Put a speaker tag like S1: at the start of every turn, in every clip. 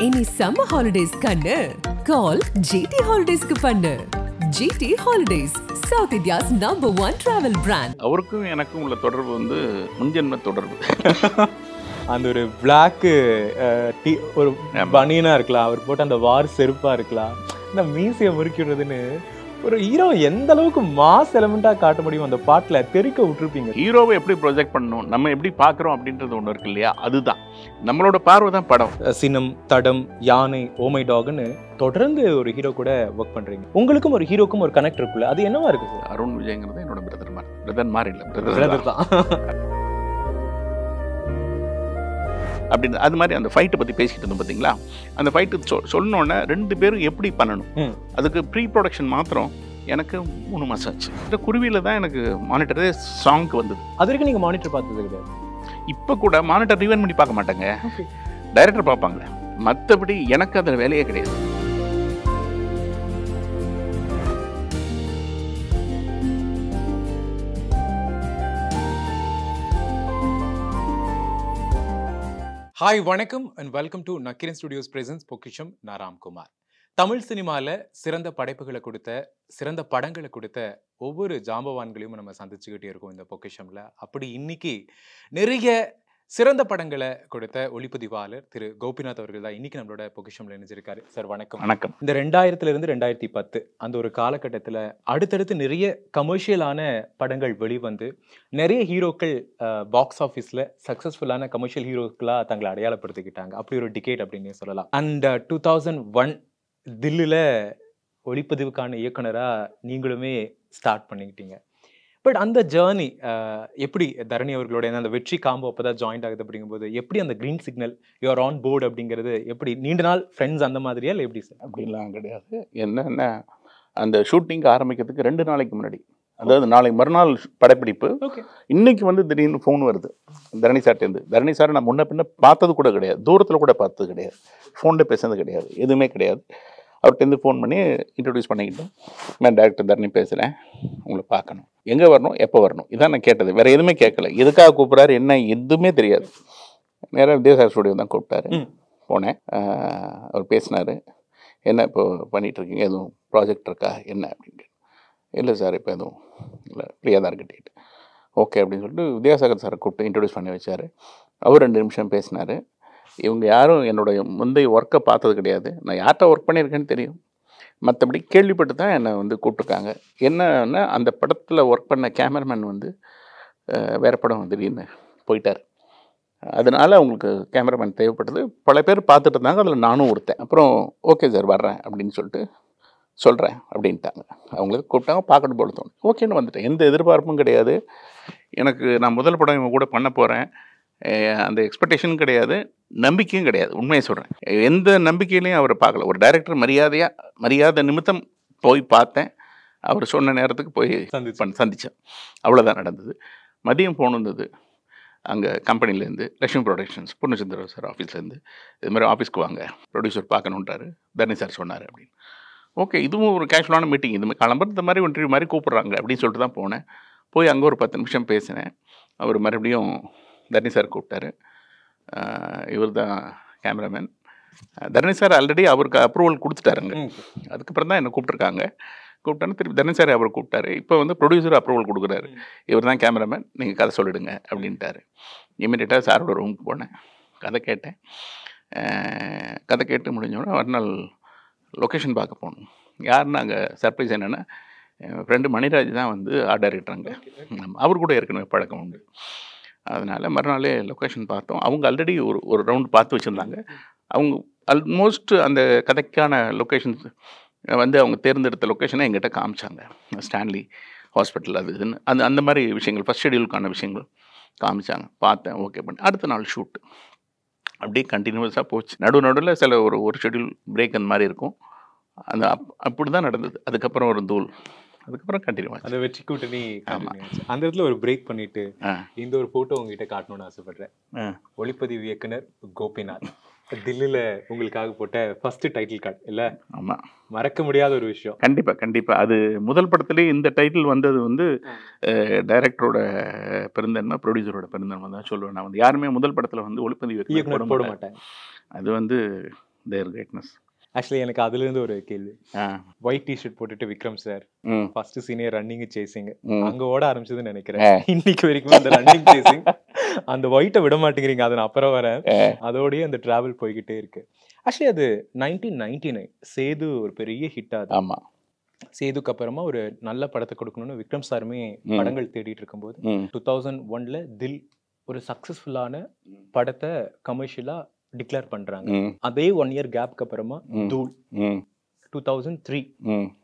S1: Any summer holidays kannu call GT Holidays ku pannu. GT Holidays, South India's #1 travel brand.
S2: அவருக்கும் எனக்கும் உள்ள தொடர்பு வந்து முன்ஜென்ம தொடர்பு.
S3: அந்த ஒரு பிளாக் ஒரு பனியனா இருக்கலாம், அவர் போட்டு அந்த வார் செருப்பா இருக்கலாம், இந்த மீசையை முறுக்கிடுறதுன்னு ஒரு ஹீரோ எந்த அளவுக்கு மாஸ் எலமெண்டா காட்ட முடியும் அந்த பாட்டுல தெறிக்க விட்டுருப்பீங்க.
S2: ஹீரோவை எப்படி ப்ரொஜெக்ட் பண்ணணும், நம்ம எப்படி பார்க்குறோம் அப்படின்றது ஒன்று இருக்கு இல்லையா, அதுதான் நம்மளோட பார்வை தான் படம்.
S3: சினம், தடம், யானை, ஓமை டாக்னு தொடர்ந்து ஒரு ஹீரோ கூட ஒர்க் பண்றீங்க. உங்களுக்கும் ஒரு ஹீரோக்கும் ஒரு கனெக்ட் இருக்குல்ல, அது என்னவா இருக்கு சார்?
S2: அருண் விஜய்ங்கிறது என்னோட பிரதர் மாதிரி இல்லை,
S3: பிரதர் தான்
S2: அப்படின்னு. அது மாதிரி அந்த ஃபைட்டை பற்றி பேசிக்கிட்டு இருந்தோம் பார்த்தீங்களா, அந்த ஃபைட்டு சொன்னோன்னே 2 பேரும் எப்படி பண்ணணும், அதுக்கு ப்ரீ ப்ரொடக்ஷன் மாத்திரம் எனக்கு 3 மாதம் ஆச்சு. இந்த குருவியில் தான் எனக்கு மானிட்டரே சாங்க்கு வந்தது.
S3: அது வரைக்கும் நீங்கள் மானிட்டர் பார்த்தது கிடையாது?
S2: இப்போ கூட மானிட்டர் ரிவைன் பண்ணி பார்க்க மாட்டாங்க, டைரக்டர் பார்ப்பாங்க. மற்றபடி எனக்கு அதில் வேலையே கிடையாது.
S3: ஹாய், வணக்கம் and welcome to Nakkheeran studios presents Pokkisham. நான் ராம்குமார். தமிழ் சினிமாவில் சிறந்த படைப்புகளை கொடுத்த, சிறந்த படங்களை கொடுத்த ஒவ்வொரு ஜாம்பவான்களையும் நம்ம சந்திச்சுக்கிட்டே இருக்கோம் இந்த பொக்கிஷமில். அப்படி இன்னைக்கு நிறைய சிறந்த படங்களை கொடுத்த ஒளிப்பதிவாளர் திரு கோபிநாத் அவர்கள் தான் இன்னைக்கு நம்மளோட பொக்கிஷம்ல இணைஞ்சிருக்காரு. சார் வணக்கம்.
S2: வணக்கம்.
S3: இந்த 2000 2010 அந்த ஒரு காலகட்டத்தில் அடுத்தடுத்து நிறைய கமர்ஷியலான படங்கள் வெளிவந்து நிறைய ஹீரோக்கள் பாக்ஸ் ஆஃபீஸில் சக்ஸஸ்ஃபுல்லான கமர்ஷியல் ஹீரோக்களாக தங்களை அடையாளப்படுத்திக்கிட்டாங்க. அப்படி ஒரு டிகேட் அப்படின்னு சொல்லலாம். அண்ட் 2001 தில்லியில் ஒளிப்பதிவுக்கான இயக்குனராக நீங்களுமே ஸ்டார்ட் பண்ணிக்கிட்டீங்க. பட் அந்த ஜேர்னி எப்படி தரணி அவர்களோட அந்த வெற்றி காம்போ அப்போ தான் ஜாயின்ட் ஆகுது அப்படிங்கும்போது எப்படி அந்த green signal you are on board அப்படிங்கிறது எப்படி நீண்ட நாள் ஃப்ரெண்ட்ஸ் அந்த மாதிரியா இல்லை எப்படி சார்?
S2: அப்படின்லாம் கிடையாது. என்னென்ன அந்த ஷூட்டிங் ஆரம்பிக்கிறதுக்கு 2 நாளைக்கு முன்னாடி, அதாவது நாளைக்கு மறுநாள் படப்பிடிப்பு, இன்னைக்கு வந்து திடீர்னு ஃபோன் வருது தரணி சார்ட்டேருந்து. தரணி சார் நான் முன்ன பின்ன பார்த்தது கூட கிடையாது, தூரத்தில் கூட பார்த்தது கிடையாது, ஃபோனில் பேசுனது கிடையாது, எதுவுமே கிடையாது. அவர்கிட்டருந்து ஃபோன் பண்ணி இன்ட்ரடியூஸ் பண்ணிக்கிட்டோம். நான் டேரக்டர் தரணி பேசுகிறேன், உங்களை பார்க்கணும், எங்கே வரணும், எப்போ வரணும், இதான் நான் கேட்டது, வேறு எதுவுமே கேட்கல. எதுக்காக கூப்பிட்றாரு என்ன எதுவுமே தெரியாது. நேராக வித்யாசாகர் ஸ்டுடியோ தான் கூப்பிட்டாரு. போனேன், அவர் பேசினார். என்ன இப்போ பண்ணிகிட்ருக்கீங்க, எதுவும் ப்ராஜெக்ட் இருக்கா என்ன அப்படின்னு. இல்லை சார் இப்போ எதுவும் இல்லை, ஃப்ரீயாக தான் இருக்கட்டிட்டு. ஓகே அப்படின்னு சொல்லிட்டு வித்யாசாகர் சாரை கூப்பிட்டு இன்ட்ரடியூஸ் பண்ணி வச்சார். அவர் 2 நிமிஷம் பேசினார். இவங்க யாரும் என்னுடைய முந்தைய ஒர்க்கை பார்த்தது கிடையாது, நான் யார்கிட்ட ஒர்க் பண்ணியிருக்கேன்னு தெரியும், மற்றபடி கேள்விப்பட்டு தான் என்னை வந்து கூப்பிட்ருக்காங்க. என்னன்னா அந்த படத்தில் ஒர்க் பண்ண கேமராமேன் வந்து வேறு படம் திடீர்னு போயிட்டார், அதனால் அவங்களுக்கு கேமராமேன் தேவைப்பட்டது. பல பேர் பார்த்துட்டு இருந்தாங்க, அதில் நானும் ஒருத்தன். அப்புறம் ஓகே சார் வர்றேன் அப்படின்னு சொல்லிட்டு சொல்கிறேன் அப்படின்ட்டாங்க. அவங்களுக்கு கூப்பிட்டாங்க, பார்க்கணும் போல தோணும். ஓகேன்னு வந்துட்டேன். எந்த எதிர்பார்ப்பும் கிடையாது எனக்கு. நான் முதல் படம் இவங்க கூட பண்ண போகிறேன், அந்த எக்ஸ்பெக்டேஷனும் கிடையாது, நம்பிக்கையும் கிடையாது. உண்மையை சொல்கிறேன், எந்த நம்பிக்கையிலையும் அவரை பார்க்கல. ஒரு டைரக்டர் மரியாதை நிமித்தம் போய் பார்த்தேன், அவர் சொன்ன நேரத்துக்கு போய் சந்தித்தேன், அவ்வளோதான் நடந்தது. மதியம் ஃபோன் வந்தது அங்கே கம்பெனிலேருந்து, லக்ஷ்மி ப்ரொடக்ஷன்ஸ் பூர்ணச்சந்திர சார் ஆஃபீஸ்லேருந்து, இது மாதிரி ஆஃபீஸ்க்கு வாங்க, ப்ரொடியூசர் பார்க்கணுன்றாரு, தரணி சார் சொன்னார் அப்படின்னு. ஓகே, இதுவும் ஒரு கேஷுவலான மீட்டிங், இது மாதிரி கிளம்புறது இந்த மாதிரி இன்டர்வியூ மாதிரி கூப்பிட்றாங்க அப்படின்னு சொல்லிட்டு தான் போனேன். போய் அங்கே ஒரு 10 நிமிஷம் பேசினேன். அவர் மறுபடியும் தரணி சார் கூப்பிட்டாரு. இவர் தான் கேமராமேன். தரணி சார் ஆல்ரெடி அவருக்கு அப்ரூவல் கொடுத்துட்டாருங்க, அதுக்கப்புறம் தான் என்னை கூப்பிட்ருக்காங்க. கூப்பிட்டாரு, திருப்பி தரணி சார் அவர் கூப்பிட்டாரு. இப்போ வந்து ப்ரொடியூசர் அப்ரூவல் கொடுக்குறாரு, இவர் தான் கேமராமேன், நீங்கள் கதை சொல்லிடுங்க அப்படின்ட்டாரு. இமீடியட்டாக சாரோட ரூமுக்கு போனேன், கதை கேட்டேன். கதை கேட்டு முடிஞ்சோடனே மறுநாள் லொக்கேஷன் பார்க்க போகணும். யாருன்னா அங்கே சர்ப்ரைஸ் என்னென்னா, என் ஃப்ரெண்டு மணிராஜ் தான் வந்து ஆர்ட் டைரக்டராங்க, அவர் கூட ஏற்கனவே பழக்கம் உண்டு. அதனால் மறுநாளே லொக்கேஷன் பார்த்தோம். அவங்க ஆல்ரெடி ஒரு ரவுண்டு பார்த்து வச்சுருந்தாங்க. அவங்க ஆல்மோஸ்ட் அந்த கதைக்கான லொக்கேஷன்ஸ் வந்து அவங்க தேர்ந்தெடுத்த லொக்கேஷனை எங்கிட்ட காமிச்சாங்க. ஸ்டான்லி ஹாஸ்பிட்டல் அது இதுன்னு அந்த மாதிரி விஷயங்கள், ஃபஸ்ட் ஷெடியூலுக்கான விஷயங்கள் காமிச்சாங்க. பார்த்தேன், ஓகே பண்ணி அடுத்த நாள் ஷூட்டு அப்படியே கண்டினியூஸாக போச்சு. நடுவில் சில ஒரு ஷெடியூல் பிரேக் அந்த மாதிரி இருக்கும். அப்படி தான் நடந்தது. அதுக்கப்புறம் ஒரு தூள், அதுக்கப்புறம் கண்டினியூ
S3: அந்த வெற்றி கூட்டணி. அந்த இடத்துல ஒரு பிரேக் பண்ணிட்டு இந்த ஒரு போட்டோ உங்ககிட்ட காட்டணும்னு ஆசைப்படுறேன். ஒளிப்பதிவு இயக்குனர் கோபிநாத் தில்லியில் உங்களுக்காக போட்ட ஃபர்ஸ்ட் டைட்டில் கார்டு இல்லை?
S2: ஆமாம்,
S3: மறக்க முடியாத ஒரு விஷயம்.
S2: கண்டிப்பாக அது முதல் படத்துலேயே இந்த டைட்டில் வந்தது வந்து டைரக்டரோட பெருந்தன்மை, ப்ரொடியூசரோட பெருந்தன்மை தான் சொல்லுவேன். நான் வந்து யாருமே முதல் படத்தில் வந்து ஒளிப்பதிவு
S3: போட மாட்டேன்.
S2: அது வந்து தேர் கிரேட்னஸ்.
S3: ஆக்சுவலி எனக்கு அதுலேருந்து ஒரு கேள்வி.
S2: ஆ
S3: ஒயிட் டிஷர்ட் போட்டுட்டு விக்ரம் சார்
S2: ம்
S3: ஃபர்ஸ்ட் சீனியர் ரன்னிங் சேசிங்
S2: ம்
S3: அங்க ஓட ஆரம்பிச்சதுன்னு நினைக்கிறேன். இன்னைக்கு வரைக்கும் அந்த ரன்னிங் சேசிங் அந்த ஒயிட்டை விட மாட்டேங்கிறீங்க. அதை நான் அப்புறம் வரேன். அதோடய அந்த டிராவல் போய்கிட்டே இருக்கு. ஆக்சுவலி அது 1999 சேது ஒரு பெரிய ஹிட் ஆகுது.
S2: ஆமாம்.
S3: சேதுக்கு அப்புறமா ஒரு நல்ல படத்தை கொடுக்கணும்னு விக்ரம் சாருமே படங்கள் தேடிட்டு இருக்கும்போது 2001ல தில் ஒரு சக்சஸ்ஃபுல்லான படத்தை கமர்ஷியலா டிக்ளேர் பண்றாங்க. அதே 1 இயர் கேப்க்கு அப்புறமா தூள் 2003.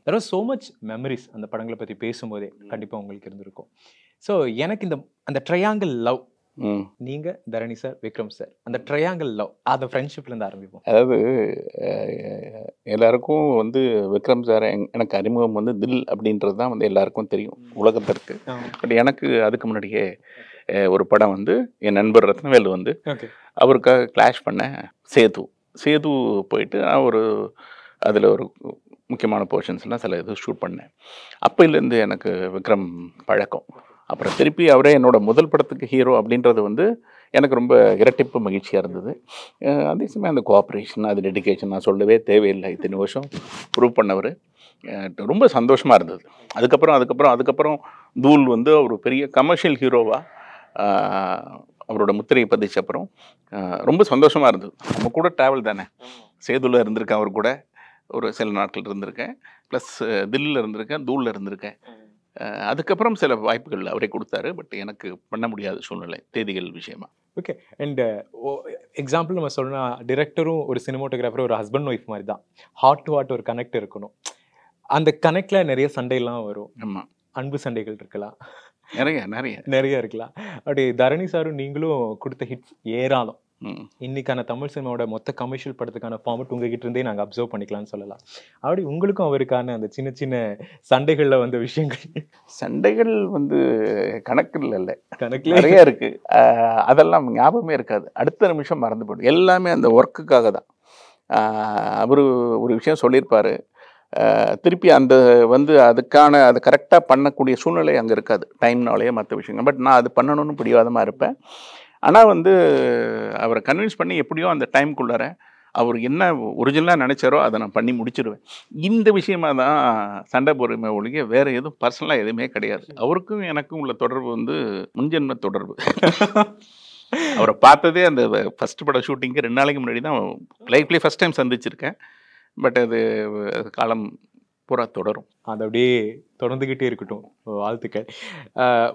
S3: there was so much memories அந்த படங்களை பத்தி பேசும்போதே கண்டிப்பா உங்களுக்கு இருந்திருக்கும். ஸோ எனக்கு இந்த அந்த ட்ரையாங்கிள் லவ், நீங்க தரணி சார் விக்ரம் சார், அந்த ட்ரையாங்கிள் லவ் அந்த ஃப்ரெண்ட்ஷிப்ல இருந்து ஆரம்பிப்போம்.
S2: அதாவது எல்லாருக்கும் வந்து விக்ரம் சார் எனக்கு அறிமுகம் வந்து தில் அப்படின்றது தான் வந்து எல்லாருக்கும் தெரியும் உலகத்திற்கு. பட் எனக்கு அதுக்கு முன்னாடியே ஒரு படம் வந்து என் நண்பர் ரத்னவேல் வந்து அவருக்காக கிளாஷ் பண்ண சேது போயிட்டு ஒரு அதில் ஒரு முக்கியமான போர்ஷன்ஸ்லாம் சில இது ஷூட் பண்ணேன். அப்போலேருந்து எனக்கு விக்ரம் பழக்கம். அப்புறம் திருப்பி அவரே என்னோட முதல் படத்துக்கு ஹீரோ அப்படின்றது வந்து எனக்கு ரொம்ப இரட்டிப்பு மகிழ்ச்சியாக இருந்தது. அதே சமயம் அந்த கோஆப்ரேஷன், அது டெடிக்கேஷன் நான் சொல்லவே தேவையில்லை. இத்தனை வருஷம் ப்ரூவ் பண்ணவர். ரொம்ப சந்தோஷமாக இருந்தது. அதுக்கப்புறம் தூள் வந்து ஒரு பெரிய கமர்ஷியல் ஹீரோவாக அவரோட முத்திரையை பதிச்ச அப்புறம் ரொம்ப சந்தோஷமாக இருந்தது. நம்ம கூட ட்ராவல் தானே, சேதுவில் இருந்திருக்கேன், அவர் கூட ஒரு சில நாட்கள் இருந்திருக்கேன், ப்ளஸ் தில்லியில் இருந்திருக்கேன், தூளில் இருந்திருக்கேன். அதுக்கப்புறம் சில வாய்ப்புகள் அவரே கொடுத்தாரு. பட் எனக்கு பண்ண முடியாத சூழ்நிலை தேதிகள் விஷயமா.
S3: ஓகே. அண்ட் எக்ஸாம்பிள் நம்ம சொல்லணும், டிரெக்டரும் ஒரு சினிமோட்டோகிராஃபரும் ஒரு ஹஸ்பண்ட் ஒய்ஃப் மாதிரி தான். ஹார்ட் டு ஹார்ட் ஒரு கனெக்ட் இருக்கணும். அந்த கனெக்ட்ல நிறைய சண்டையெல்லாம் வரும்.
S2: ஆமாம்,
S3: அன்பு சண்டைகள் இருக்கலாம்,
S2: நிறைய
S3: இருக்கலாம். அப்படி தரணி சாரும் நீங்களும் கொடுத்த ஹிட்ஸ் ஏராளம். இன்னைக்கான தமிழ் சினிமாவோட மொத்த கமர்ஷியல் படத்துக்கான ஃபார்மட் உங்ககிட்ட இருந்தே நாங்கள் அப்சர்வ் பண்ணிக்கலாம்னு சொல்லலாம். அப்படி உங்களுக்கும் அவருக்கான அந்த சின்ன சின்ன சண்டைகளில் வந்த
S2: சண்டைகள் வந்து கணக்கில் நிறைய இருக்கு. அதெல்லாம் ஞாபகமே இருக்காது, அடுத்த நிமிஷம் மறந்து போய்டும். எல்லாமே அந்த ஒர்க்குக்காக தான். அவர் ஒரு விஷயம் சொல்லியிருப்பார், திருப்பி அந்த வந்து அதுக்கான அதை கரெக்டாக பண்ணக்கூடிய சூழ்நிலை அங்கே இருக்காது, டைம்னாலேயே மற்ற விஷயங்கள். பட் நான் அது பண்ணணும்னு பிடிவாதமாக இருப்பேன். ஆனால் வந்து அவரை கன்வின்ஸ் பண்ணி எப்படியோ அந்த டைமுக்குள்ளார அவர் என்ன ஒரிஜினலாக நினச்சாரோ அதை நான் பண்ணி முடிச்சிடுவேன். இந்த விஷயமாக தான் சண்டை போடுமே ஒழிய வேறு எதுவும் பர்சனலாக எதுவுமே கிடையாது. அவருக்கும் எனக்கும் உள்ள தொடர்பு வந்து முன்ஜென்ம தொடர்பு. அவரை பார்த்ததே அந்த ஃபஸ்ட்டு படம் ஷூட்டிங்க்கு 2 நாளைக்கு முன்னாடி தான் லைஃப்லேயே ஃபஸ்ட் டைம் சந்திச்சிருக்கேன். பட் அது காலம் பூரா தொடரும்.
S3: அது அப்படியே தொடர்ந்துக்கிட்டே இருக்கட்டும். வாழ்த்துக்கள்.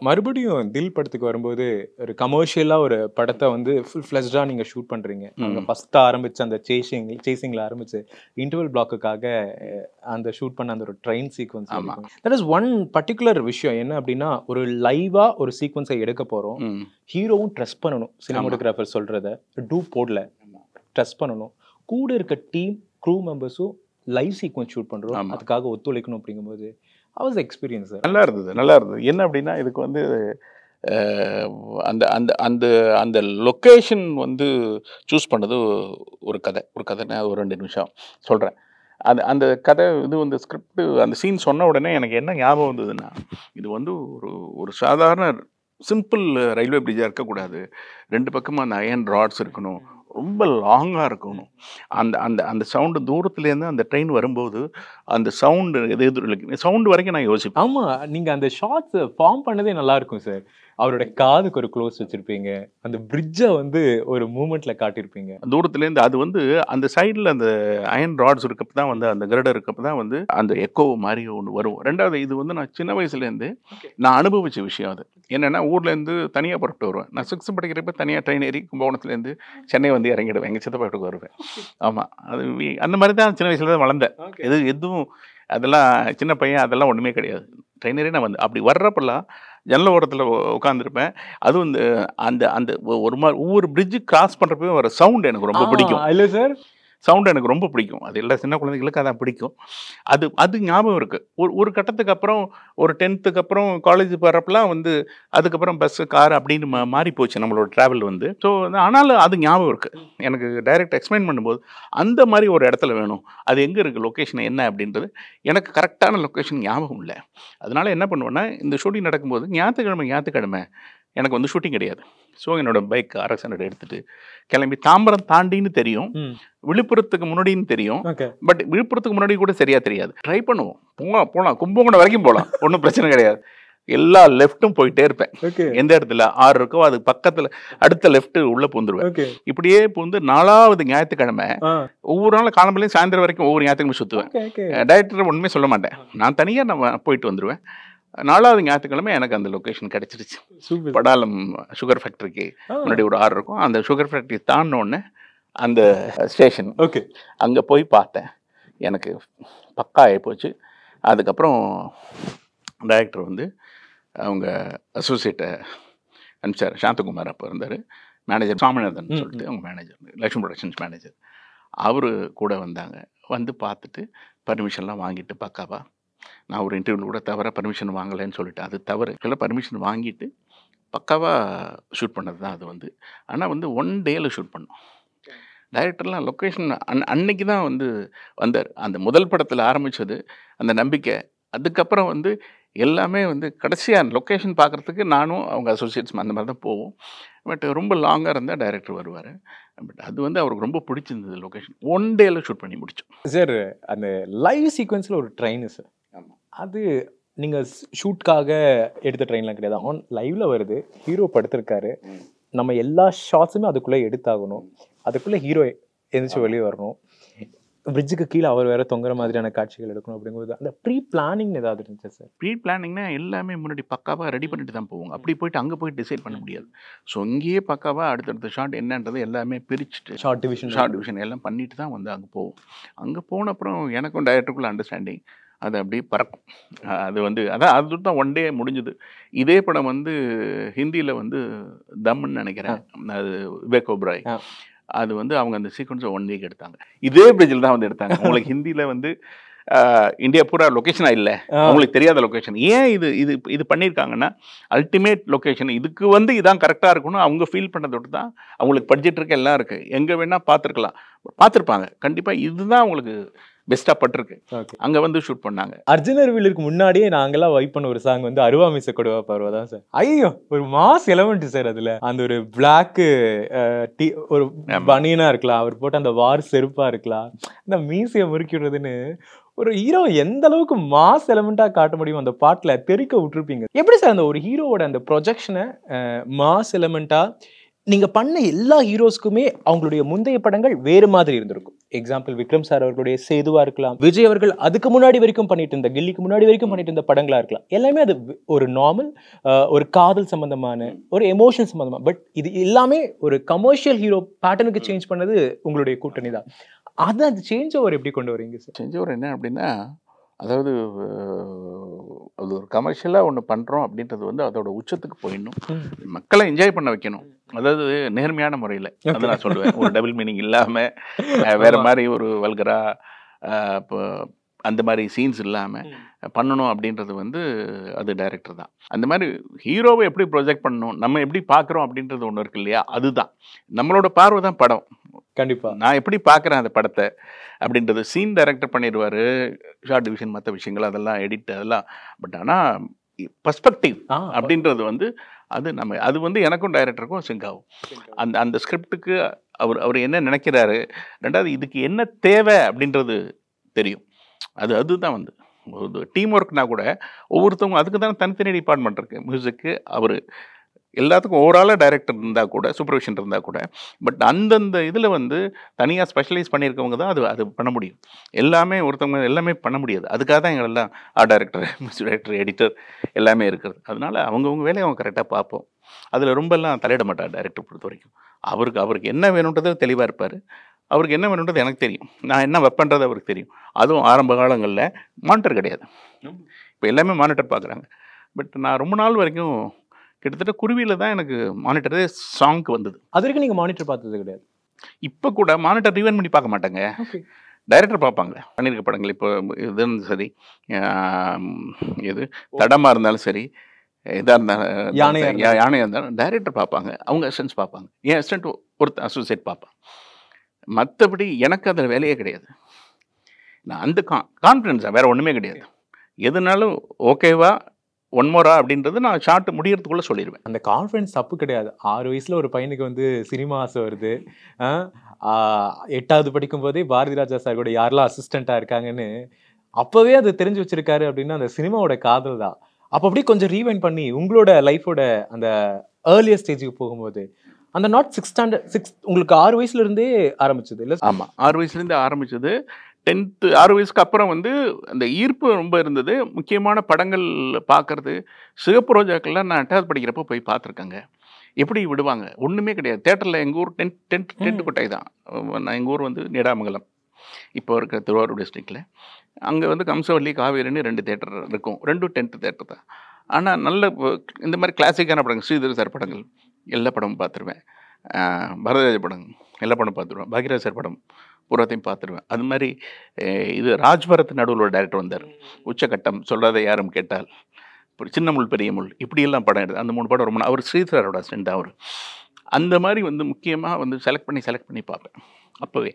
S3: மறுபடியும் தில் படத்துக்கு வரும்போது ஒரு கமர்ஷியலாக ஒரு படத்தை வந்து ஃபுல் ஃப்ளெஷ்டாக நீங்கள் ஷூட் பண்ணுறீங்க. நீங்கள் ஃபஸ்ட்டு ஆரம்பித்து அந்த சேசிங்கில் ஆரம்பித்து இன்டர்வல் பிளாக்குக்காக அந்த ஷூட் பண்ண அந்த ஒரு train sequence. That is one particular விஷயம். என்ன அப்படின்னா, ஒரு லைவாக ஒரு சீக்வன்ஸை எடுக்க போகிறோம், ஹீரோவும் ட்ரெஸ் பண்ணணும், சினிமாட்டோகிராஃபர் சொல்கிறத டூ போடல ட்ரெஸ் பண்ணணும், கூட இருக்க டீம் க்ரூ மெம்பர்ஸும் லைவ் சீக்வன்ஸ் ஷூட் பண்ணுறோம், அதுக்காக ஒத்துழைக்கணும். அப்படிங்கும்போது ஹவ் எக்ஸ்பீரியன்ஸ்? நல்லா
S2: இருந்தது. என்ன அப்படின்னா, இதுக்கு வந்து அந்த அந்த அந்த அந்த லொக்கேஷன் வந்து சூஸ் பண்ணது ஒரு கதைன்னா ஒரு 2 நிமிஷம் சொல்கிறேன். அந்த கதை இது வந்து ஸ்கிரிப்ட் அந்த சீன் சொன்ன உடனே எனக்கு என்ன ஞாபகம் வந்ததுன்னா, இது வந்து ஒரு சாதாரண சிம்பிள் ரயில்வே பிரிட்ஜாக இருக்கக்கூடாது, 2 பக்கமும் அந்த அயன் ராட்ஸ் இருக்கணும், ரொம்ப லாங்காக இருக்கணும். அந்த அந்த அந்த சவுண்டு தூரத்துலேருந்து அந்த ட்ரெயின் வரும்போது அந்த சவுண்டு சவுண்டு வரைக்கும் நான் யோசிப்பேன்.
S3: ஆமாம், நீங்கள் அந்த ஷார்ட்ஸ் ஃபார்ம் பண்ணதே நல்லா இருக்கும் சார். அவரோட காதுக்கு ஒரு க்ளோஸ் வச்சுருப்பீங்க, அந்த பிரிட்ஜை வந்து ஒரு மூமெண்ட்டில் காட்டியிருப்பீங்க
S2: தூரத்துலேருந்து. அது வந்து அந்த சைடில் அந்த அயன் ராட்ஸ் இருக்கப்போ தான் வந்து அந்த கிரடர் இருக்கப்போ தான் வந்து அந்த எக்கோ மாதிரி ஒன்று வரும். 2வது, இது வந்து நான் சின்ன வயசுலேருந்து நான் அனுபவித்த விஷயம். அது என்னென்னா, ஊர்லேருந்து தனியாக புறப்பட்டு வருவேன். நான் 6th படிக்கிறப்ப தனியாக ட்ரெயின் ஏறி கும்பகோணத்துலேருந்து சென்னை வந்து இறங்கிடுவேன், எங்கள் சித்தப்பா வீட்டுக்கு வருவேன். ஆமாம், அது அந்த மாதிரி தான் சின்ன வயசுல தான் வளர்ந்தேன். எதுவும் அதெல்லாம் சின்ன பையன் அதெல்லாம் ஒன்றுமே கிடையாது. ட்ரெயினரே நான் வந்து அப்படி வர்றப்பெல்லாம் ஜன்னல் ஓரத்தில் உட்காந்துருப்பேன். அதுவும் அந்த அந்த ஒரு மாதிரி ஒவ்வொரு பிரிட்ஜு கிராஸ் பண்ணுறப்பவே வர சவுண்டு எனக்கு ரொம்ப பிடிக்கும்.
S3: இல்லை சார்,
S2: சவுண்டு எனக்கு ரொம்ப பிடிக்கும். அது எல்லா சின்ன குழந்தைகளுக்கு அதான் பிடிக்கும். அது ஞாபகம் இருக்குது. ஒரு கட்டத்துக்கு அப்புறம் ஒரு 10th அப்புறம் காலேஜ் போகிறப்பெல்லாம் வந்து அதுக்கப்புறம் பஸ்ஸு கார் அப்படின்னு மாறி போச்சு நம்மளோட ட்ராவல் வந்து. ஸோ ஆனாலும் அது ஞாபகம் இருக்குது எனக்கு. டைரெக்ட் எக்ஸ்பிளைன் பண்ணும்போது அந்த மாதிரி ஒரு இடத்துல வேணும், அது எங்கே இருக்குது, லொக்கேஷன் என்ன அப்படின்றது எனக்கு கரெக்டான லொக்கேஷன் ஞாபகம் இல்லை. அதனால் என்ன பண்ணுவேன்னா, இந்த ஷூட்டிங் நடக்கும்போது ஞாயிற்றுக்கிழமை எனக்கு வந்து ஷூட்டிங் கிடையாது. ஸோ என்னோட பைக் RX 100 எடுத்துட்டு கிளம்பி தாம்பரம் தாண்டின்னு தெரியும், விழுப்புரத்துக்கு முன்னாடின்னு தெரியும். பட் விழுப்புரத்துக்கு முன்னாடி கூட சரியா தெரியாது. ட்ரை பண்ணுவோம், போகலாம் கும்பகோணம் வரைக்கும் போகலாம், ஒன்றும் பிரச்சனை கிடையாது. எல்லா லெஃப்ட்டும் போயிட்டே இருப்பேன். எந்த இடத்துல 6 இருக்கோ அது பக்கத்துல அடுத்த லெஃப்ட் உள்ள பூந்துருவேன். இப்படியே பூந்து 4வது ஞாயிற்றுக்கிழமை ஒவ்வொரு நாளும் காலம்பலையும் சாயந்தரம் வரைக்கும் ஒவ்வொரு ஞாயிற்றுக்கிழமை சுற்றுவேன். டைரக்டர் ஒன்றுமே சொல்ல மாட்டேன், நான் தனியாக நான் போயிட்டு வந்துடுவேன். 4வது ஞாயிற்றுக்கிழமை எனக்கு அந்த லொக்கேஷன் கிடைச்சிருச்சு. படாலம் சுகர் ஃபேக்டரிக்கு முன்னாடி ஒரு 6 இருக்கும். அந்த சுகர் ஃபேக்டரி தாண்டினோடனே அந்த ஸ்டேஷன் அங்கே போய் பார்த்தேன். எனக்கு பக்கா ஆகிப்போச்சு. அதுக்கப்புறம் டைரக்டர் வந்து அவங்க அசோசியேட்டை அனுப்பிச்சார். சாந்தகுமார் அப்போ இருந்தார், மேனேஜர் சாமிநாதன் சொல்லிட்டு அவங்க மேனேஜர், லக்ஷ்மி ப்ரொடக்ஷன்ஸ் மேனேஜர். அவர் கூட வந்தாங்க. வந்து பார்த்துட்டு பர்மிஷன்லாம் வாங்கிட்டு பக்காவா, நான் ஒரு இன்டர்வியூ கூட தவிர பர்மிஷன் வாங்கலைன்னு சொல்லிட்டு அது தவறு இல்லை, பர்மிஷன் வாங்கிட்டு பக்காவாக ஷூட் பண்ணது தான் அது வந்து. ஆனால் வந்து 1 டேயில் ஷூட் பண்ணோம். டைரக்டர்லாம் லொக்கேஷன் அன்னைக்கு தான் வந்து வந்தார். அந்த முதல் படத்தில் ஆரம்பித்தது அந்த நம்பிக்கை. அதுக்கப்புறம் வந்து எல்லாமே வந்து கடைசியாக லொக்கேஷன் பார்க்குறதுக்கு நானும் அவங்க அசோசியேட்ஸ் அந்த மாதிரி தான் போவோம். பட் ரொம்ப லாங்காக இருந்தால் டைரக்டர் வருவார். பட் அது வந்து அவருக்கு ரொம்ப பிடிச்சிருந்தது. லொக்கேஷன் 1 டேயில் ஷூட் பண்ணி முடித்தோம்.
S3: சார் அந்த லைவ் சீக்வன்ஸில் ஒரு ட்ரெயின் சார், அது நீங்கள் ஷூட்காக எடுத்த ட்ரெயின்லாம் கிடையாது, ஆன் லைவில் வருது. ஹீரோ படுத்திருக்காரு, நம்ம எல்லா ஷாட்ஸுமே அதுக்குள்ளே எடுத்தாகணும், அதுக்குள்ளே ஹீரோ எந்திரிச்சு வெளியே வரணும், பிரிட்ஜுக்கு கீழே அவர் வேற தொங்குற மாதிரியான காட்சிகள் எடுக்கணும். அப்படிங்கிறது அந்த ப்ரீ பிளானிங் ஏதாவது இருந்துச்சு சார்?
S2: ப்ரீ பிளானிங்னா எல்லாமே முன்னாடி பக்காவாக ரெடி பண்ணிட்டு தான் போவோங்க. அப்படி போயிட்டு அங்கே போய் டிசைட் பண்ண முடியாது. ஸோ இங்கேயே பக்காவாக அடுத்தடுத்த ஷாட் என்னன்றது எல்லாமே பிரிச்சுட்டு ஷார்ட் டிவிஷன் எல்லாம் பண்ணிட்டு தான் வந்து அங்கே போவோம். அங்கே போன அப்புறம் எனக்கும் டைரக்டருக்குள்ள அண்டர்ஸ்டாண்டிங் அது அப்படியே பறக்கும். அது வந்து அது தான் 1 டே முடிஞ்சுது. இதே படம் வந்து ஹிந்தியில் வந்து தம்னு நினைக்கிறேன், அது விவேக் ஓபராய். அது வந்து அவங்க அந்த சீக்வன்ஸை 1 வீக் எடுத்தாங்க. இதே பிரிட்ஜில் தான் வந்து எடுத்தாங்க. உங்களுக்கு ஹிந்தியில் வந்து இந்தியா பூரா லொக்கேஷனாக இல்லை, அவங்களுக்கு தெரியாத லொக்கேஷன். ஏன் இது பண்ணியிருக்காங்கன்னா அல்டிமேட் லொக்கேஷன், இதுக்கு வந்து இதான் கரெக்டாக இருக்கணும் அவங்க ஃபீல் பண்ணதோடு தான். அவங்களுக்கு பட்ஜெட் இருக்கு, எல்லாம் இருக்குது, எங்கே வேணால் பார்த்துருப்பாங்க கண்டிப்பாக. இதுதான் அவங்களுக்கு பெஸ்ட்டாக பட்டிருக்கு. அங்கே வந்து ஷூட் பண்ணாங்க.
S3: அர்ஜுன் அருவிலுக்கு முன்னாடியே நாங்கெல்லாம் வைப் பண்ண ஒரு சாங் வந்து அருவா மிச கொடுவா பருவா தான் சார். ஐயோ ஒரு மாஸ் எலமெண்ட் சார். அதில் அந்த ஒரு பிளாக்கு ஒரு பனியனா இருக்கலாம், அவர் போட்டு அந்த வார் செருப்பா இருக்கலாம், அந்த மீசையை முறுக்கிடுறதுன்னு ஒரு ஹீரோ எந்த அளவுக்கு மாஸ் எலமெண்டா காட்ட முடியும் அந்த பாட்டுல தெறிக்க விட்டுருப்பீங்க. எப்படி சார் அந்த ஒரு ஹீரோவோட அந்த ப்ரொஜெக்ஷனை மாஸ் எலமெண்டா நீங்க பண்ண எல்லா ஹீரோஸ்க்குமே அவங்களுடைய முந்தைய படங்கள் வேறு மாதிரி இருந்திருக்கும். எக்ஸாம்பிள் விக்ரம் சார் அவர்களுடைய சேதுவா இருக்கலாம், விஜய் அவர்கள் அதுக்கு முன்னாடி வரைக்கும் பண்ணிட்டு இருந்த கில்லிக்கு முன்னாடி வரைக்கும் பண்ணிட்டு இருந்த படங்களா இருக்கலாம். எல்லாமே அது ஒரு நார்மல் ஒரு காதல் சம்பந்தமான ஒரு எமோஷன் சம்பந்தமா. பட் இது எல்லாமே ஒரு கமர்ஷியல் ஹீரோ பேட்டர்னுக்கு சேஞ்ச் பண்ணது உங்களுடைய கூட்டணி தான். அது சேஞ்ச் ஓவர் எப்படி கொண்டு வரீங்க சார்?
S2: சேஞ்ச் ஓவர் என்ன அப்படின்னா, அதாவது அது ஒரு கமர்ஷியலாக ஒன்று பண்ணுறோம் அப்படின்றது வந்து அதோட உச்சத்துக்கு போயிடணும், மக்களை என்ஜாய் பண்ண வைக்கணும். அதாவது நேர்மையான முறையில் அதை நான் சொல்லுவேன். ஒரு டபுள் மீனிங் இல்லாமல் வேறு மாதிரி ஒரு வல்கரா இப்போ அந்த மாதிரி சீன்ஸ் இல்லாமல் பண்ணணும் அப்படின்றது வந்து அது டைரக்டர் தான். அந்த மாதிரி ஹீரோவை எப்படி ப்ரொஜெக்ட் பண்ணணும், நம்ம எப்படி பார்க்குறோம் அப்படின்றது ஒன்று இருக்கு இல்லையா, அதுதான் நம்மளோட பார்வை தான் படம்.
S3: கண்டிப்பாக நான்
S2: எப்படி பார்க்குறேன் அந்த படத்தை அப்படின்றது சீன் டைரக்டர் பண்ணிடுவார், ஷார்ட் டிவிஷன் மற்ற விஷயங்கள் அதெல்லாம் எடிட் அதெல்லாம். பட் ஆனால் பர்ஸ்பெக்டிவ் அப்படின்றது வந்து அது வந்து எனக்கும் டைரக்டருக்கும் சிங்க் ஆகும். அந்த ஸ்கிரிப்டுக்கு அவர் என்ன நினைக்கிறாரு, ரெண்டாவது இதுக்கு என்ன தேவை அப்படின்றது தெரியும். அதுதான் வந்து ஒரு டீம் ஒர்க்னா கூட ஒவ்வொருத்தவங்க அதுக்கு தானே தனித்தனி டிபார்ட்மெண்ட் இருக்குது. மியூசிக்கு அவர் எல்லாத்துக்கும் ஓவராலாக டைரக்டர் இருந்தால் கூட, சூப்பர்விஷன் இருந்தால் கூட, பட் அந்தந்த இதில் வந்து தனியாக ஸ்பெஷலைஸ் பண்ணியிருக்கவங்க தான் அது பண்ண முடியும். எல்லாமே ஒருத்தவங்க எல்லாமே பண்ண முடியாது. அதுக்காக தான் எங்களெல்லாம் art director, music director, editor எல்லாமே இருக்கிறது. அதனால் அவங்கவுங்க வேலையை அவங்க கரெக்டாக பார்ப்போம். அதில் ரொம்பலாம் தலையிட மாட்டார் டைரக்டர் பொறுத்த வரைக்கும். அவருக்கு என்ன வேணுன்றது தெளிவாக இருப்பார். அவருக்கு என்ன வேணுன்றது எனக்கு தெரியும், நான் என்ன வைப்பேன்றது அவருக்கு தெரியும். அதுவும் ஆரம்ப காலங்களில் மானிட்டர் கிடையாது, இப்போ எல்லாமே மானிட்டர் பார்க்குறாங்க. பட் நான் ரொம்ப நாள் வரைக்கும் கிட்டத்தட்ட குருவியில் தான் எனக்கு மானிட்டரே சாங்க்கு வந்தது. அது வரைக்கும் நீங்கள் மானிட்டர் பார்த்தது கிடையாது? இப்போ கூட மானிட்டர் ரிவைண்ட் பண்ணி பார்க்க மாட்டாங்க, டைரக்டர் பார்ப்பாங்க. பண்ணியிருக்க படங்கள் இப்போ இதுன்னு சரி, எது தடமாக இருந்தாலும் சரி, இதாக இருந்தாலும் யானையாக இருந்தாலும் டைரக்டர் பார்ப்பாங்க, அவங்க அசிஸ்டன்ஸ் பார்ப்பாங்க, என் அசிஸ்டன்ட் ஒருத்தர் அசோசியேட் பார்ப்பான். மற்றபடி எனக்கு அதில் வேலையே கிடையாது. நான் அந்த கான்ஃபிடென்ஸாக வேறு ஒன்றுமே கிடையாது. எதுனாலும் ஓகேவா ஒன் மோரா அப்படின்றது நான் ஷார்ட் முடியறதுக்குள்ளே சொல்லிடுவேன்.
S3: அந்த கான்ஃபிடன்ஸ் தப்பு கிடையாது. 6 வயசுல ஒரு பையனுக்கு வந்து சினிமா ஆசை வருது. 8வது படிக்கும் போதே பாரதி ராஜா சார் கூட யாரெல்லாம் அசிஸ்டண்டா இருக்காங்கன்னு அப்பவே அது தெரிஞ்சு வச்சிருக்காரு அப்படின்னா அந்த சினிமாவோட காதல் தான். அப்போ அப்படியே கொஞ்சம் ரீவைண்ட் பண்ணி உங்களோட லைஃபோட அந்த ஏர்லியர் ஸ்டேஜுக்கு போகும்போது அந்த நாட் 6 உங்களுக்கு 6 வயசுல இருந்தே ஆரம்பிச்சது இல்லை?
S2: ஆமாம், 6 வயசுலேருந்து ஆரம்பிச்சது. 10th 6 வயசுக்கு அப்புறம் வந்து அந்த ஈர்ப்பு ரொம்ப இருந்தது. முக்கியமான படங்கள் பார்க்கறது, சிகப்பு ரோஜாக்கள்லாம் நான் 8வது படிக்கிறப்போ போய் பார்த்துருக்கேங்க. எப்படி விடுவாங்க, ஒன்றுமே கிடையாது. தேட்டரில் எங்கள் ஊர் டென்ட் கொட்டாய் தான். நான் எங்கள் ஊர் வந்து நீடாமங்கலம், இப்போ இருக்கிற திருவாரூர் டிஸ்ட்ரிக்டில். அங்கே வந்து கம்சவல்லி, காவேரின்னு 2 தேட்டர் இருக்கும். 2 டென்ட் தேட்டர் தான். ஆனால் நல்ல இந்த மாதிரி கிளாசிக்கான படங்கள், ஸ்ரீதர் சார் படங்கள் எல்லா படமும் பார்த்துருவேன். பரதராஜ படம் எல்லா படம் பார்த்துருவேன். பாக்யராஜ் சார் படம் பூராத்தையும் பார்த்துருவேன். அது மாதிரி இது ராஜ்பரத் நடுவில் ஒரு டேரக்டர் வந்தார், உச்சகட்டம், சொல்கிறத யாரும் கேட்டால், சின்ன முள் பெரிய முள், இப்படியெல்லாம் படம் எடுத்து அந்த 3 படம் ரொம்ப அவர் ஸ்ரீதரோட அசிஸ்டன்ட் அவர். அந்த மாதிரி வந்து முக்கியமாக வந்து செலக்ட் பண்ணி பார்ப்பேன். அப்போவே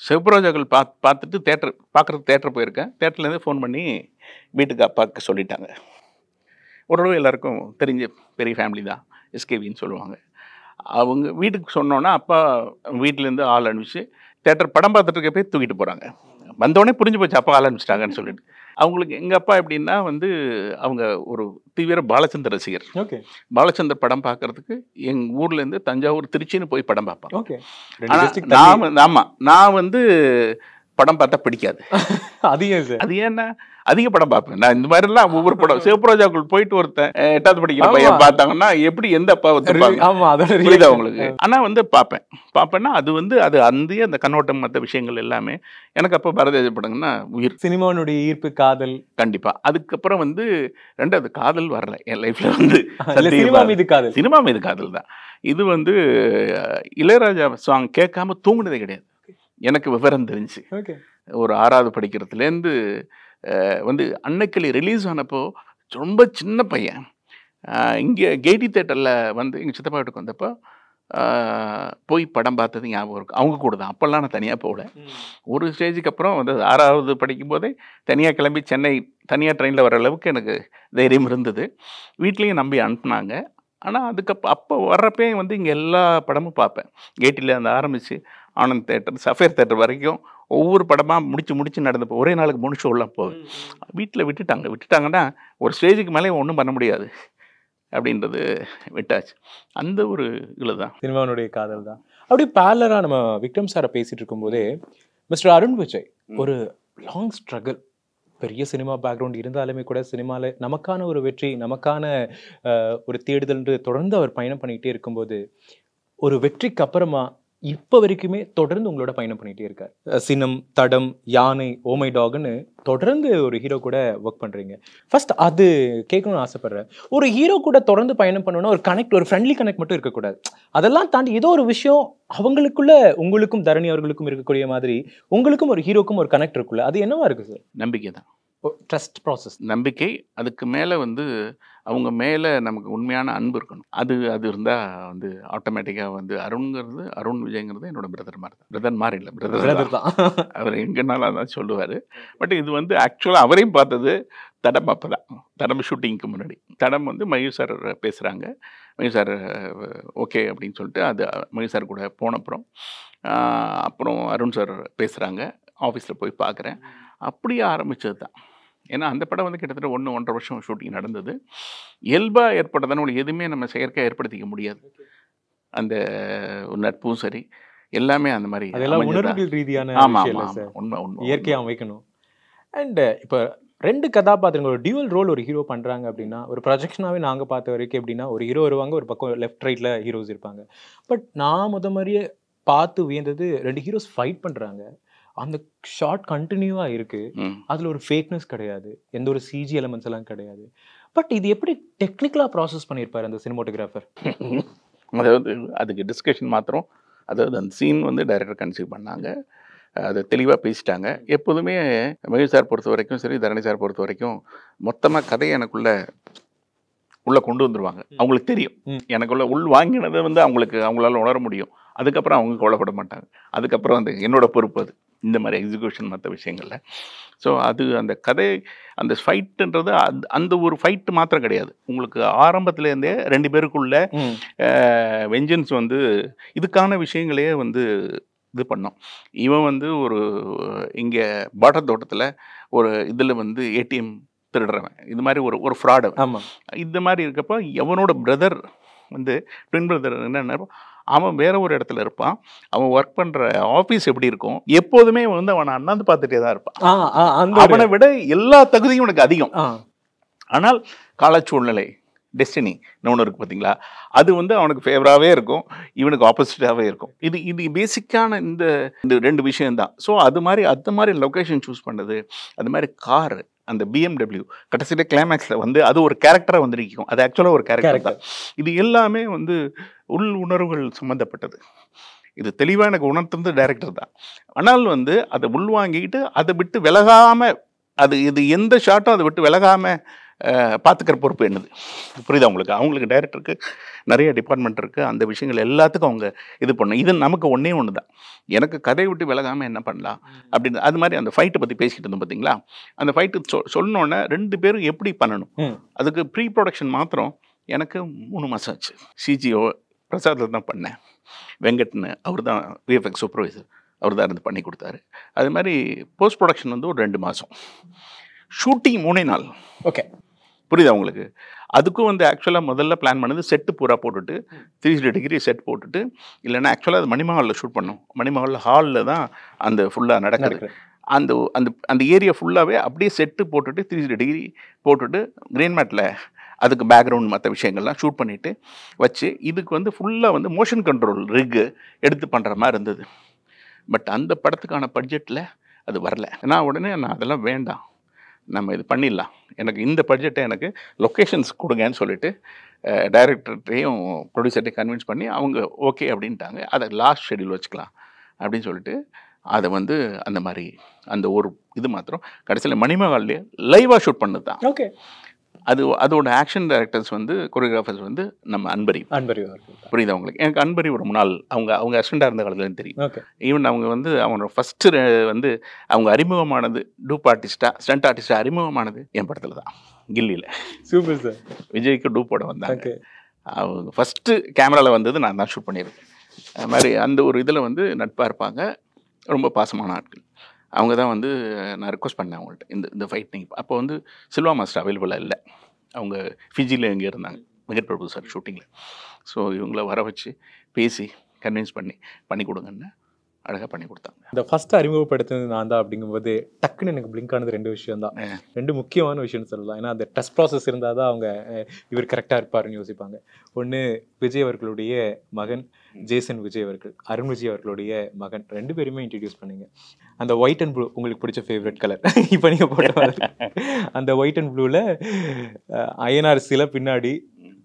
S2: சிவப்புராஜாக்கள் பார்த்துட்டு தேட்டர் போயிருக்கேன். தேட்டர்லேருந்து ஃபோன் பண்ணி வீட்டுக்கு அப்பாவுக்கு சொல்லிட்டாங்க. ஓரளவு எல்லாருக்கும் தெரிஞ்ச பெரிய ஃபேமிலி தான், எஸ்கேவின்னு சொல்லுவாங்க. அவங்க வீட்டுக்கு சொன்னோன்னா அப்பா வீட்டிலேருந்து ஆள் அனுப்பிச்சு தேட்டர் படம் பார்த்துட்டு இருக்க போய் தூக்கிட்டு போகிறாங்க. வந்தோடனே புரிஞ்சு போச்சு அப்பா ஆள் அனுப்பிச்சிட்டாங்கன்னு சொல்லிட்டு. அவங்களுக்கு எங்கள் அப்பா எப்படின்னா வந்து அவங்க ஒரு தீவிர பாலச்சந்தர் ரசிகர்.
S3: ஓகே.
S2: பாலச்சந்தர் படம் பார்க்கறதுக்கு எங்கள் ஊர்லேருந்து தஞ்சாவூர், திருச்சின்னு போய் படம் பார்ப்பாங்க.
S3: ஓகே.
S2: நான் வந்து படம் பார்த்தா பிடிக்காது. அது ஏன்னா அதிக படம் பார்ப்பேன் நான். இந்த மாதிரிலாம் ஒவ்வொரு படம் சிவப்புராஜாக்குள் போயிட்டு ஒருத்தன் 8வது படிக்கிற பையன் பார்த்தாங்கன்னா எப்படி எந்த அப்பா புரியுது அவங்களுக்கு. ஆனால் வந்து பார்ப்பேன்னா அது வந்து அது அந்த கண்ணோட்டம் மற்ற விஷயங்கள் எல்லாமே எனக்கு அப்போ பாரதிராஜ படங்கன்னா உயிர்.
S3: சினிமானுடைய ஈர்ப்பு, காதல் கண்டிப்பாக.
S2: அதுக்கப்புறம் வந்து 2வது காதல் வரல என் லைஃப்ல வந்து. சினிமா மீது காதல் தான். இது வந்து இளையராஜா சாங் கேட்காம தூங்குனதே கிடையாது. எனக்கு விவரம் தெரிஞ்சு ஒரு 6வது படிக்கிறதுலேருந்து வந்து அன்னைக்கிளி ரிலீஸ் ஆனப்போ ரொம்ப சின்ன பையன். இங்கே கேடி தேட்டரில் வந்து எங்கள் சித்தப்பா வீட்டுக்கு வந்தப்போ போய் படம் பார்த்தது ஞாபகம் இருக்குது. அவங்க கூட தான். அப்போல்லாம் நான் தனியாக போகல. ஒரு ஸ்டேஜுக்கு அப்புறம் வந்து 6வது படிக்கும்போதே தனியாக கிளம்பி சென்னை தனியாக ட்ரெயினில் வர அளவுக்கு எனக்கு தைரியம் இருந்தது. வீட்லேயும் நம்பி அனுப்புனாங்க. ஆனால் அப்போ வர்றப்பே வந்து இங்கே எல்லா படமும் பார்ப்பேன். கேட்டில் அந்த ஆரம்பித்து ஆனந்த் தேட்டர், சஃபேர் தேட்டர் வரைக்கும் ஒவ்வொரு படமாக முடிச்சு நடந்தப்போ ஒரே நாளுக்கு 3 ஷோலாம் போவேன். வீட்டில் விட்டுட்டாங்கன்னா ஒரு ஸ்டேஜுக்கு மேலே ஒன்றும் பண்ண முடியாது அப்படின்றது விட்டாச்சு. அந்த ஒரு இதில் தான்
S3: சினிமாவுடைய காதல் தான். அப்படி பேரலராக நம்ம விக்ரம் சாரை பேசிகிட்டு இருக்கும்போதே மிஸ்டர் அருண் விஜய் ஒரு லாங் ஸ்ட்ரகிள், பெரிய சினிமா பேக்ரவுண்ட் இருந்தாலுமே கூட சினிமாவில் நமக்கான ஒரு வெற்றி, நமக்கான ஒரு தேடுதல் தொடர்ந்து அவர் பயணம் பண்ணிகிட்டே இருக்கும்போது ஒரு வெற்றிக்கு அப்புறமா இப்போ வரைக்குமே தொடர்ந்து உங்களோட பயணம் பண்ணிகிட்டே இருக்கார். சினம், தடம், யானை, ஓமை டாக்னு தொடர்ந்து ஒரு ஹீரோ கூட ஒர்க் பண்ணுறீங்க. ஃபர்ஸ்ட் அது கேட்கணும்னு ஆசைப்பட்றேன். ஒரு ஹீரோ கூட தொடர்ந்து பயணம் பண்ணணும்னா ஒரு கனெக்ட், ஒரு ஃப்ரெண்ட்லி கனெக்ட் மட்டும் இருக்கக்கூடாது. அதெல்லாம் தாண்டி ஏதோ ஒரு விஷயம் அவங்களுக்குள்ள, உங்களுக்கும் தரணி அவர்களுக்கும் இருக்கக்கூடிய மாதிரி உங்களுக்கும் ஒரு ஹீரோக்கும் ஒரு கனெக்ட் இருக்குல்ல, அது என்னவா இருக்குது சார்?
S2: நம்பிக்கை தான்.
S3: ட்ரஸ்ட் ப்ராசஸ்,
S2: நம்பிக்கை. அதுக்கு மேலே வந்து அவங்க மேலே நமக்கு உண்மையான அன்பு இருக்கணும். அது இருந்தால் வந்து ஆட்டோமேட்டிக்காக வந்து அருண் விஜய்ங்கிறது என்னோட பிரதர் மாதிரி தான். பிரதர் மாதிரி இல்லை, பிரதர் தான். அவர் எங்கேனாலும் அதான் சொல்லுவார். பட் இது வந்து ஆக்சுவலாக அவரையும் பார்த்தது தடம் அப்போ தான், தடம் ஷூட்டிங்க்கு முன்னாடி. தடம் வந்து மயூர் சார் பேசுகிறாங்க. மயூர் சார் ஓகே அப்படின்னு சொல்லிட்டு அது மயூர் சார் கூட போனப்புறம் அப்புறம் அருண் சார் பேசுகிறாங்க. ஆஃபீஸில் போய் பார்க்குறேன். அப்படியே ஆரம்பித்தது தான். ஏன்னா அந்த படம் வந்து கிட்டத்தட்ட 1-1.5 வருஷம் ஷூட்டிங் நடந்தது. இயல்பாக ஏற்பட்டதான எதுவுமே நம்ம செயற்கையாக ஏற்படுத்திக்க முடியாது. அந்த நட்பும் சரி எல்லாமே அந்த மாதிரி
S3: உணர்வுகள் ரீதியான
S2: உண்மை
S3: இயற்கையாக வைக்கணும். அண்ட் இப்போ 2 கதாபாத்திரங்கள் ஒரு டியூவல் ரோல் ஒரு ஹீரோ பண்ணுறாங்க அப்படின்னா, ஒரு ப்ரொஜெக்ஷனாகவே நாங்கள் பார்த்த வரைக்கும் எப்படின்னா ஒரு ஹீரோ வருவாங்க, ஒரு பக்கம் லெஃப்ட் ரைட்டில் ஹீரோஸ் இருப்பாங்க. பட் நான் மாதிரியே பார்த்து வியந்தது 2 ஹீரோஸ் ஃபைட் பண்ணுறாங்க. அந்த ஷார்ட் கண்டினியூவாக இருக்குது. அதில் ஒரு ஃபேக்னஸ் கிடையாது, எந்த ஒரு சிஜி எலமெண்ட்ஸ் எல்லாம் கிடையாது. பட் இது எப்படி டெக்னிக்கலாக ப்ராசஸ் பண்ணியிருப்பார் அந்த சினிமோட்டோகிராஃபர்?
S2: அதாவது அதுக்கு டிஸ்கஷன் மாத்திரம், அதாவது அந்த சீன் வந்து டைரக்டர் கன்சீவ் பண்ணாங்க. அதை தெளிவாக பேசிட்டாங்க. எப்போதுமே மயூர் சார் பொறுத்த வரைக்கும் சரி, தரணி சார் பொறுத்த வரைக்கும் மொத்தமாக கதையை எனக்குள்ளே கொண்டு வந்துடுவாங்க. அவங்களுக்கு தெரியும் எனக்குள்ள உள் வாங்கினதை வந்து அவங்களால உணர முடியும். அதுக்கப்புறம் அவங்க கவலைப்பட மாட்டாங்க. அதுக்கப்புறம் வந்து என்னோட பொறுப்பு அது. இந்த மாதிரி எக்ஸிக்யூஷன் மற்ற விஷயங்களில். ஸோ அது அந்த கதை, அந்த ஃபைட்டுன்றது அந்த ஒரு ஃபைட்டு மாத்திரம் கிடையாது. உங்களுக்கு ஆரம்பத்துலேருந்தே 2 பேருக்குள்ள வெஞ்சன்ஸ் வந்து இதுக்கான விஷயங்களே வந்து இது பண்ணோம். இவன் வந்து ஒரு இங்கே பாட்டர் தோட்டத்தில் ஒரு இதில் வந்து ஏடிஎம் திருடுறவன், இது மாதிரி ஒரு ஃப்ராடு.
S3: ஆமாம்.
S2: இந்த மாதிரி இருக்கப்போ எவனோட பிரதர் வந்து ட்வின் பிரதர் என்ன, அவன் வேற ஒரு இடத்துல இருப்பான். அவன் ஒர்க் பண்ற ஆஃபீஸ் எப்படி இருக்கும், எப்போதுமே வந்து அவனை அண்ணாந்து பார்த்துட்டே தான் இருப்பான். அவனை விட எல்லா தகுதியும் உனக்கு அதிகம். ஆனால் காலச்சூழ்நிலை, டெஸ்டினி ஒன்று இருக்குது பார்த்தீங்களா, அது வந்து அவனுக்கு ஃபேவராகவே இருக்கும், இவனுக்கு ஆப்போசிட்டாகவே இருக்கும். இது பேசிக்கான இந்த 2 விஷயம்தான். ஸோ அது மாதிரி லொக்கேஷன் சூஸ் பண்ணது, அது மாதிரி காரு, அந்த BMW கடைசியில் கிளைமேக்ஸில் வந்து அது ஒரு கேரக்டராக வந்து நிற்கும். அது ஆக்சுவலாக ஒரு கேரக்டர் தான். இது எல்லாமே வந்து உள் உணர்வுகள் சம்மந்தப்பட்டது. இது தெளிவாக எனக்கு உணர்த்துறது டைரக்டர் தான். ஆனால் வந்து அதை உள்வாங்கிக்கிட்டு அதை விட்டு விலகாமல், இது எந்த ஷாட்டும் அதை விட்டு விலகாமல் பார்த்துக்கிற பொறுப்பு என்னது, புரியுதா உங்களுக்கு? அவங்களுக்கு டைரக்டருக்கு நிறைய டிபார்ட்மெண்ட் இருக்குது. அந்த விஷயங்கள் எல்லாத்துக்கும் அவங்க இது பண்ணணும். இது நமக்கு ஒன்று தான். எனக்கு கதையை விட்டு விலகாமல் என்ன பண்ணலாம் அப்படின்னு. அது மாதிரி அந்த ஃபைட்டை பற்றி பேசிக்கிட்டு இருந்தோம் பார்த்தீங்களா, அந்த ஃபைட்டு சொன்னோன்னே 2 பேரும் எப்படி பண்ணணும், அதுக்கு ப்ரீ ப்ரொடக்ஷன் மாத்திரம் எனக்கு 3 மாதம் ஆச்சு. சிஜிஓ பிரசாத்தில் தான் பண்ணேன். வெங்கட்னு அவர் தான் விஎஃப்எக்ஸ் சூப்பர்வைசர், அவர் தான் இருந்து பண்ணி கொடுத்தாரு. அது மாதிரி போஸ்ட் ப்ரொடக்ஷன் வந்து ஒரு 2 மாதம், ஷூட்டிங் 3 நாள்.
S3: ஓகே,
S2: புரியுதா உங்களுக்கு? அதுக்கும் வந்து ஆக்சுவலாக முதல்ல பிளான் பண்ணது செட்டு பூரா போட்டுட்டு 360 டிகிரி செட் போட்டுட்டு, இல்லைன்னா ஆக்சுவலாக அது மணிமஹாலில் ஷூட் பண்ணோம். மணிமஹாலில் ஹாலில் தான் அந்த ஃபுல்லாக நடக்குது. அந்த அந்த அந்த ஏரியா ஃபுல்லாகவே அப்படியே செட்டு போட்டுட்டு 360 டிகிரி போட்டுட்டு கிரீன் மேட்டில் அதுக்கு பேக்ரவுண்ட் மற்ற விஷயங்கள்லாம் ஷூட் பண்ணிவிட்டு வச்சு, இதுக்கு வந்து ஃபுல்லாக வந்து மோஷன் கண்ட்ரோல் ரிக்கு எடுத்து பண்ணுற மாதிரி இருந்தது. பட் அந்த படத்துக்கான பட்ஜெட்டில் அது வரல. உடனே நான் அதெல்லாம் வேண்டாம், நம்ம இது பண்ணிடலாம், எனக்கு இந்த பட்ஜெட்டை எனக்கு லொக்கேஷன்ஸ் கொடுங்கன்னு சொல்லிட்டு டைரக்டர்கிட்டையும் ப்ரொடியூசர்கிட்டையும் கன்வின்ஸ் பண்ணி அவங்க ஓகே அப்படின்ட்டாங்க. அதை லாஸ்ட் ஷெட்யூல் வச்சுக்கலாம் அப்படின்னு சொல்லிட்டு அதை வந்து அந்த மாதிரி அந்த ஒரு இது மாத்திரம் கடைசியில் மணிமஹால்லேயே லைவாக ஷூட் பண்ணது தான்.
S3: ஓகே,
S2: அதோட ஆக்ஷன் டைரக்டர்ஸ் வந்து கொரியோகிராஃபர்ஸ் வந்து நம்ம அன்பரி. புரியுது உங்களுக்கு? எனக்கு அன்பரி ஒரு நாள் அவங்க அசிஸ்டண்டாக இருந்த காலத்துலேருந்து தெரியும். ஈவன் அவங்க வந்து அவனோட ஃபஸ்ட்டு வந்து அவங்க அறிமுகமானது டூப் ஆர்டிஸ்டாக, ஸ்டண்ட் ஆர்டிஸ்டாக அறிமுகமானது என் படத்தில் தான், கில்லியில்.
S3: Super sir.
S2: விஜய்க்கு டூப் போட வந்தாங்க. அவங்க ஃபஸ்ட்டு கேமராவில் வந்தது நான் தான் ஷூட் பண்ணியிருக்கேன். அது மாதிரி அந்த ஒரு இதில் வந்து நட்பாக இருப்பாங்க, ரொம்ப பாசமான ஆட்கள். அவங்க தான் வந்து நான் ரிக்வஸ்ட் பண்ணேன் அவங்கள்ட்ட, இந்த ஃபைட் நீங்கள். அப்போ வந்து சில்வா மாஸ்டர் அவைலபிளாக இல்லை, அவங்க ஃபிஜியில் எங்கே இருந்தாங்க, வெங்கட் பிரபு சார் ஷூட்டிங்கில். ஸோ இவங்கள வர வச்சு பேசி கன்வின்ஸ் பண்ணி கொடுங்கன்னு அழகாக பண்ணி கொடுத்தாங்க.
S3: இந்த ஃபஸ்ட்டு அறிமுகப்படுத்துனது நான் தான் அப்படிங்கும்போது டக்குன்னு எனக்கு பிளிங்க் ஆனது 2 விஷயம் தான். 2 முக்கியமான விஷயம்னு சொல்லலாம். ஏன்னா அந்த டெஸ்ட் ப்ராசஸ் இருந்தால் தான் அவங்க இவர் கரெக்டாக இருப்பாருன்னு யோசிப்பாங்க. ஒன்று விஜய் அவர்களுடைய மகன் ஜேசன் விஜய் அவர்கள், அருண் விஜய் அவர்களுடைய மகன், 2 பேருமே இன்ட்ரடியூஸ் பண்ணீங்க. அந்த ஒயிட் அண்ட் ப்ளூ உங்களுக்கு பிடிச்ச ஃபேவரட் கலர். இப்போ நீங்கள் போட்ட அந்த ஒயிட் அண்ட் ப்ளூவில் ஐஎன்ஆர் சில பின்னாடி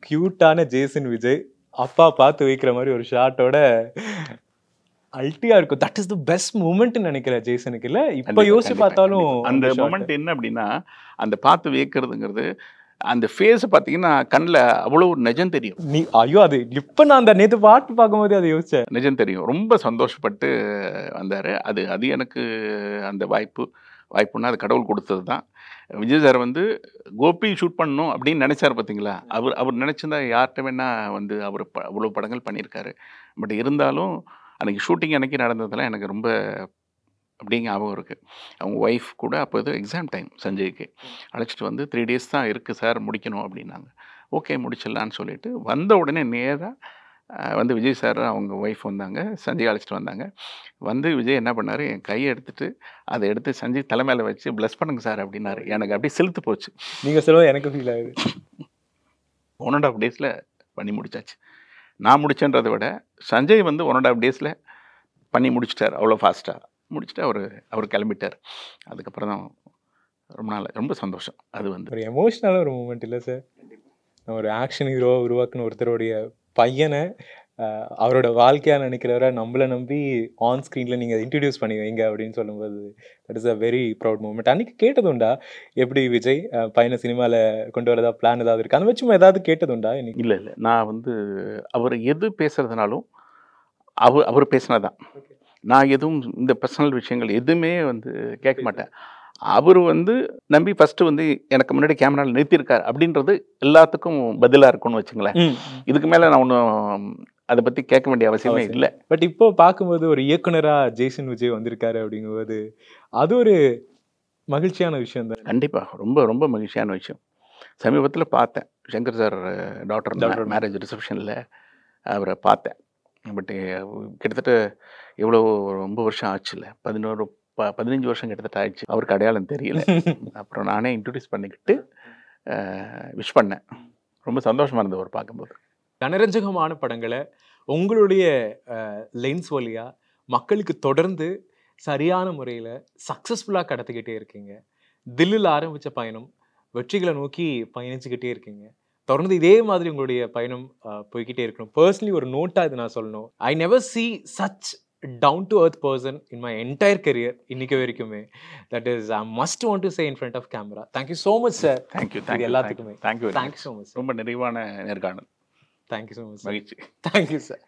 S3: க்யூட்டான ஜேசன் விஜய் அப்பா பார்த்து வைக்கிற மாதிரி ஒரு ஷாட்டோட அல்ட்டியா இருக்கும். தட் இஸ் தி பெஸ்ட் மூமெண்ட்னு நினைக்கிறேன் ஜேசனுக்கு. இல்லை இப்போ யோசிச்சு பார்த்தாலும்
S2: அந்த மூமெண்ட் என்ன அப்படின்னா, அந்த பார்த்து வைக்கிறதுங்கிறது, அந்த ஃபேஸ் பார்த்தீங்கன்னா கண்ணில் அவ்வளோ நிஜம் தெரியும்.
S3: ஐயோ, அது இப்போ நான் அந்த நேற்று பாட்டு பார்க்கும்போது அதை யோசிச்சேன்,
S2: நிஜம் தெரியும். ரொம்ப சந்தோஷப்பட்டு வந்தார். அது எனக்கு அந்த வாய்ப்புன்னா அது கடவுள் கொடுத்தது தான். விஜய் சார் வந்து கோபி ஷூட் பண்ணணும் அப்படின்னு நினைச்சார் பார்த்தீங்களா, அவர் நினச்சிருந்தா யார்கிட்ட வேணா வந்து அவர் அவ்வளோ படங்கள் பண்ணியிருக்காரு. பட் இருந்தாலும் அன்றைக்கி ஷூட்டிங் அன்றைக்கி நடந்ததெல்லாம் எனக்கு ரொம்ப அப்படிங்க ஞாபகம் இருக்குது. அவங்க ஒய்ஃப் கூட அப்போ ஏதோ எக்ஸாம் டைம் சஞ்சய்க்கு அழைச்சிட்டு வந்து 3 days தான் இருக்குது சார் முடிக்கணும் அப்படின்னாங்க. ஓகே முடிச்சிடலான்னு சொல்லிட்டு வந்த உடனே நேராக வந்து விஜய் சார் அவங்க ஒய்ஃப் வந்தாங்க, சஞ்சய் அழைச்சிட்டு வந்தாங்க. வந்து விஜய் என்ன பண்ணார், என் கையை எடுத்துகிட்டு அதை எடுத்து சஞ்சய் தலைமையில் வச்சு ப்ளஸ் பண்ணுங்க சார் அப்படின்னாரு. எனக்கு அப்படியே செலுத்து போச்சு.
S3: நீங்கள் சொல்லுவோம் எனக்கு ஃபீல் ஆகுது.
S2: 1.5 days பண்ணி முடிச்சாச்சு. நான் முடிச்சேன்றதை விட சஞ்சய் வந்து 1.5 days பண்ணி முடிச்சிட்டார். அவ்வளோ ஃபாஸ்ட்டாக முடிச்சுட்டு அவர் கிளம்பிட்டார். அதுக்கப்புறம் தான் ரொம்ப சந்தோஷம். அது வந்து
S3: ஒரு எமோஷ்னலான ஒரு மூமெண்ட் இல்லை சார்? ஒரு ஆக்ஷன் ஹீரோவாக உருவாக்குன ஒருத்தருடைய பையனை அவரோட வாழ்க்கையாக நினைக்கிறவரை நம்மளை நம்பி ஆன் ஸ்க்ரீனில் நீங்கள் இன்ட்ரடியூஸ் பண்ணி வைங்க அப்படின்னு சொல்லும்போது that is a very proud moment. அன்றைக்கி கேட்டதுண்டா எப்படி விஜய் பையனை சினிமாவில் கொண்டு வரதா பிளான் ஏதாவது இருக்குது? அந்த வச்சுமா ஏதாவது கேட்டதுண்டா? இன்னைக்கு
S2: இல்லை நான் வந்து அவர் எது பேசுகிறதுனாலும் அவர் பேசினதான். நான் எதுவும் இந்த பர்சனல் விஷயங்கள் எதுவுமே வந்து கேட்க மாட்டேன். அவர் வந்து நம்பி ஃபஸ்ட்டு வந்து எனக்கு முன்னாடி கேமராவில் நிறுத்தியிருக்கார் அப்படின்றது எல்லாத்துக்கும் பதிலாக இருக்கும்னு வச்சுங்களேன். இதுக்கு மேலே நான் ஒன்றும் அதை பற்றி கேட்க வேண்டிய அவசியமே இல்லை.
S3: பட் இப்போ பார்க்கும்போது ஒரு இயக்குனராக ஜெய்சன் விஜய் வந்திருக்காரு அப்படிங்கும்போது அது ஒரு மகிழ்ச்சியான விஷயம் தான்.
S2: கண்டிப்பாக ரொம்ப ரொம்ப மகிழ்ச்சியான விஷயம். சமீபத்தில் பார்த்தேன், சங்கர் சார் டாக்டர் மேரேஜ் ரிசப்ஷனில் அவரை பார்த்தேன். பட் கிட்டத்தட்ட எவ்வளோ ரொம்ப வருஷம் ஆச்சுல்ல, 15 வருஷம் கிட்டத்தட்ட ஆயிடுச்சு. அவருக்கு அடையாளம் தெரியல. அப்புறம் நானே இன்ட்ரடியூஸ் பண்ணிக்கிட்டு விஷ் பண்ணேன். ரொம்ப சந்தோஷமாக இருந்தது அவர் பார்க்கும்போது.
S3: கனரஞ்சகமான படங்களை உங்களுடைய லென்ஸ் வழியாக மக்களுக்கு தொடர்ந்து சரியான முறையில் சக்ஸஸ்ஃபுல்லாக கடத்திக்கிட்டே இருக்கீங்க. தில்லில் ஆரம்பித்த பயணம் வெற்றிகளை நோக்கி பயணிச்சுக்கிட்டே இருக்கீங்க. தொடர்ந்து இதே மாதிரி உங்களுடைய பயணம் போய்கிட்டே இருக்கணும். பர்சனலி ஒரு நோட்டாக இது நான் சொல்லணும், I never C such down to earth person in my entire career இன்னைக்கு வரைக்குமே. That is I must want to say in front of camera. Thank you so much sir.
S2: Thank you
S3: எல்லாத்துக்குமே
S2: thank you
S3: so much.
S2: ரொம்ப நிறைவான நேர்காணல்.
S3: Thank you so much.
S2: மகிழ்ச்சி.
S3: Thank you sir.